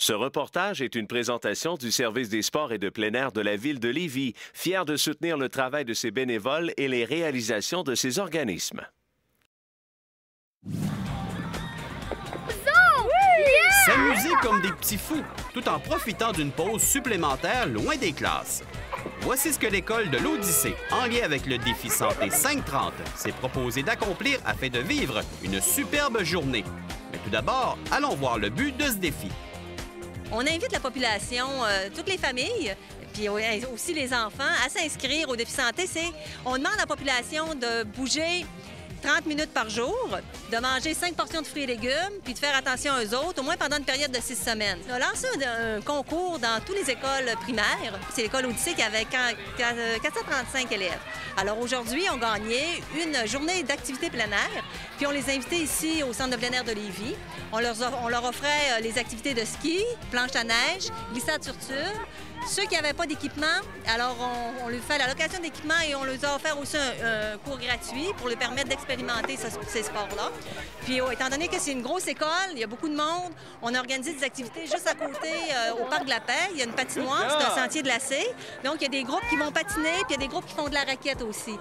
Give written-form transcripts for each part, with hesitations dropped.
Ce reportage est une présentation du service des sports et de plein air de la ville de Lévis, fier de soutenir le travail de ses bénévoles et les réalisations de ses organismes. S'amuser comme des petits fous, tout en profitant d'une pause supplémentaire loin des classes. Voici ce que l'école de l'Odyssée, en lien avec le défi Santé 530, s'est proposé d'accomplir afin de vivre une superbe journée. Mais tout d'abord, allons voir le but de ce défi. On invite la population, toutes les familles, puis aussi les enfants, à s'inscrire au défi santé. On demande à la population de bouger 30 minutes par jour, de manger 5 portions de fruits et légumes, puis de faire attention aux autres, au moins pendant une période de 6 semaines. On a lancé un concours dans toutes les écoles primaires. C'est l'école Odyssée qui avait 435 élèves. Alors aujourd'hui, on gagnait une journée d'activité plein air, puis on les invitait ici au centre de plein air de Lévis. On leur offrait les activités de ski, planche à neige, glissade sur tube. Ceux qui n'avaient pas d'équipement, alors on leur fait la location d'équipement et on leur a offert aussi un cours gratuit pour leur permettre d'expérimenter ces sports-là. Puis étant donné que c'est une grosse école, il y a beaucoup de monde, on a organisé des activités juste à côté au Parc de la Paix. Il y a une patinoire, c'est un sentier glacé. Donc il y a des groupes qui vont patiner, puis il y a des groupes qui font de la raquette aussi.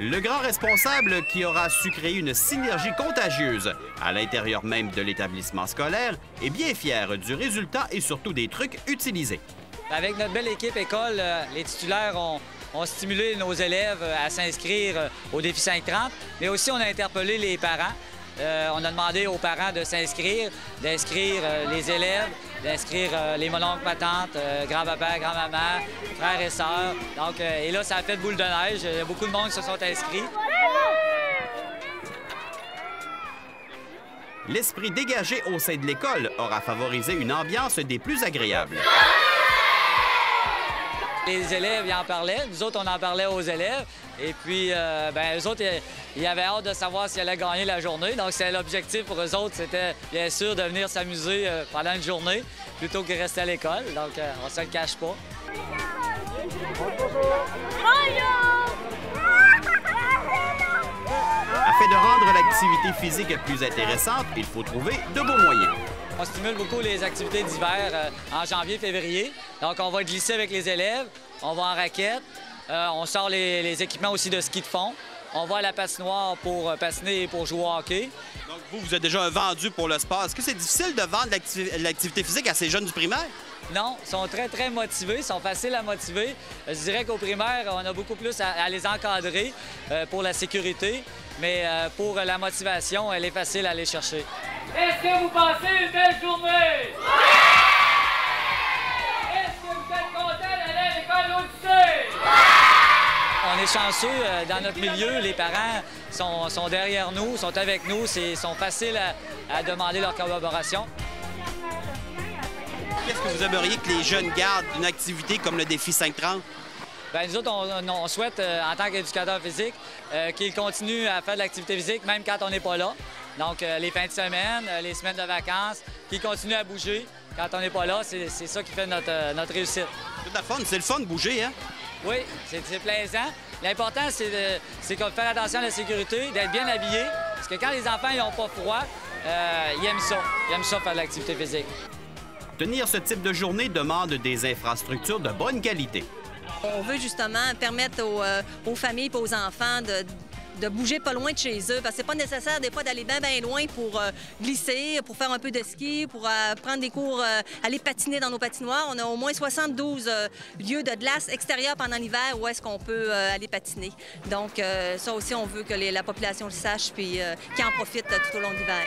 Le grand responsable qui aura su créer une synergie contagieuse à l'intérieur même de l'établissement scolaire est bien fier du résultat et surtout des trucs utilisés. Avec notre belle équipe école, les titulaires ont stimulé nos élèves à s'inscrire au défi 530, mais aussi on a interpellé les parents. On a demandé aux parents de s'inscrire, d'inscrire les élèves, d'inscrire les mononcles, ma tante, grand-papa, grand-maman, frères et sœurs. Donc, et là, ça a fait boule de neige. Il y a beaucoup de monde qui se sont inscrits. L'esprit dégagé au sein de l'école aura favorisé une ambiance des plus agréables. Les élèves, ils en parlaient. Nous autres, on en parlait aux élèves. Et puis, eux autres, ils avaient hâte de savoir s'ils allaient gagner la journée. Donc, c'est l'objectif pour eux autres, c'était bien sûr de venir s'amuser pendant une journée plutôt que rester à l'école. Donc, on ne se le cache pas. Afin de rendre l'activité physique plus intéressante, il faut trouver de beaux moyens. On stimule beaucoup les activités d'hiver en janvier-février. Donc, on va glisser avec les élèves, on va en raquette, on sort les équipements aussi de ski de fond. On va à la patinoire pour patiner et pour jouer au hockey. Donc, vous êtes déjà vendu pour le sport. Est-ce que c'est difficile de vendre l'activité physique à ces jeunes du primaire? Non, ils sont très, très motivés, ils sont faciles à motiver. Je dirais qu'au primaire, on a beaucoup plus à les encadrer pour la sécurité, mais pour la motivation, elle est facile à aller chercher. Est-ce que vous passez une belle journée? Est-ce que vous êtes content d'aller à l'école Odyssée? On est chanceux dans notre milieu, les parents sont derrière nous, sont avec nous, sont faciles à demander leur collaboration. Qu'est-ce que vous aimeriez que les jeunes gardent d'une activité comme le défi 530? Bien, nous autres, on souhaite, en tant qu'éducateur physique, qu'ils continuent à faire de l'activité physique même quand on n'est pas là. Donc, les fins de semaine, les semaines de vacances, qu'ils continuent à bouger quand on n'est pas là, c'est ça qui fait notre réussite. C'est le fun de bouger, hein? Oui, c'est plaisant. L'important, c'est de faire attention à la sécurité, d'être bien habillé, parce que quand les enfants n'ont pas froid, ils aiment ça. Ils aiment ça faire de l'activité physique. Tenir ce type de journée demande des infrastructures de bonne qualité. On veut justement permettre aux familles et aux enfants de bouger pas loin de chez eux, parce que c'est pas nécessaire des fois d'aller bien loin pour glisser, pour faire un peu de ski, pour prendre des cours, aller patiner dans nos patinoires. On a au moins 72 lieux de glace extérieure pendant l'hiver où est-ce qu'on peut aller patiner. Donc ça aussi, on veut que la population le sache puis qu'ils en profitent tout au long de l'hiver.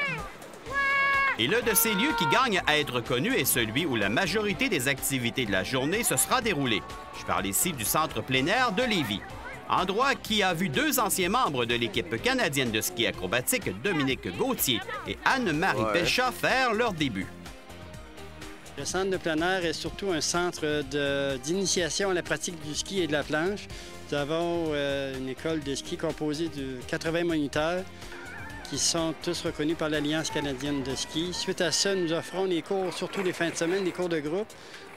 Et l'un de ces lieux qui gagne à être connu est celui où la majorité des activités de la journée se sera déroulée. Je parle ici du Centre plein air de Lévis. Endroit qui a vu deux anciens membres de l'équipe canadienne de ski acrobatique, Dominique Gauthier et Anne-Marie Pelchat, faire leur début. Le centre de plein air est surtout un centre d'initiation à la pratique du ski et de la planche. Nous avons une école de ski composée de 80 moniteurs qui sont tous reconnus par l'Alliance canadienne de ski. Suite à ça, nous offrons des cours, surtout les fins de semaine, des cours de groupe.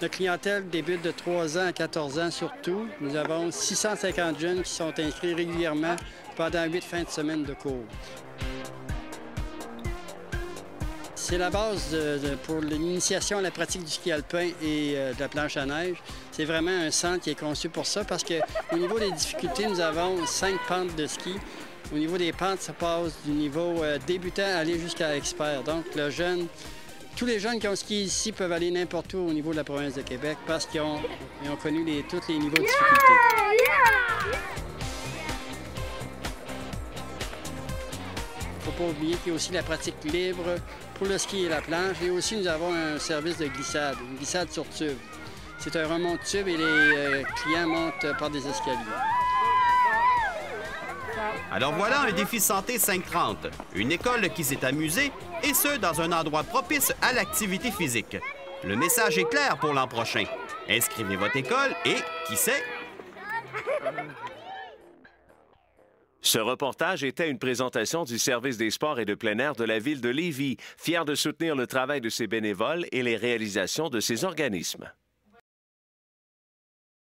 Notre clientèle débute de 3 ans à 14 ans surtout. Nous avons 650 jeunes qui sont inscrits régulièrement pendant 8 fins de semaine de cours. C'est la base pour l'initiation à la pratique du ski alpin et de la planche à neige. C'est vraiment un centre qui est conçu pour ça parce qu'au niveau des difficultés, nous avons 5 pentes de ski. Au niveau des pentes, ça passe du niveau débutant à aller jusqu'à expert. Donc, tous les jeunes qui ont skié ici peuvent aller n'importe où au niveau de la province de Québec parce qu'ils ont connu tous les niveaux de difficulté. Il ne faut pas oublier qu'il y a aussi la pratique libre pour le ski et la planche. Et aussi, nous avons un service de glissade, une glissade sur tube. C'est un remonte-tube et les clients montent par des escaliers. Alors voilà un défi santé 530, une école qui s'est amusée, et ce, dans un endroit propice à l'activité physique. Le message est clair pour l'an prochain. Inscrivez votre école et, qui sait... Ce reportage était une présentation du service des sports et de plein air de la ville de Lévis, fier de soutenir le travail de ses bénévoles et les réalisations de ses organismes.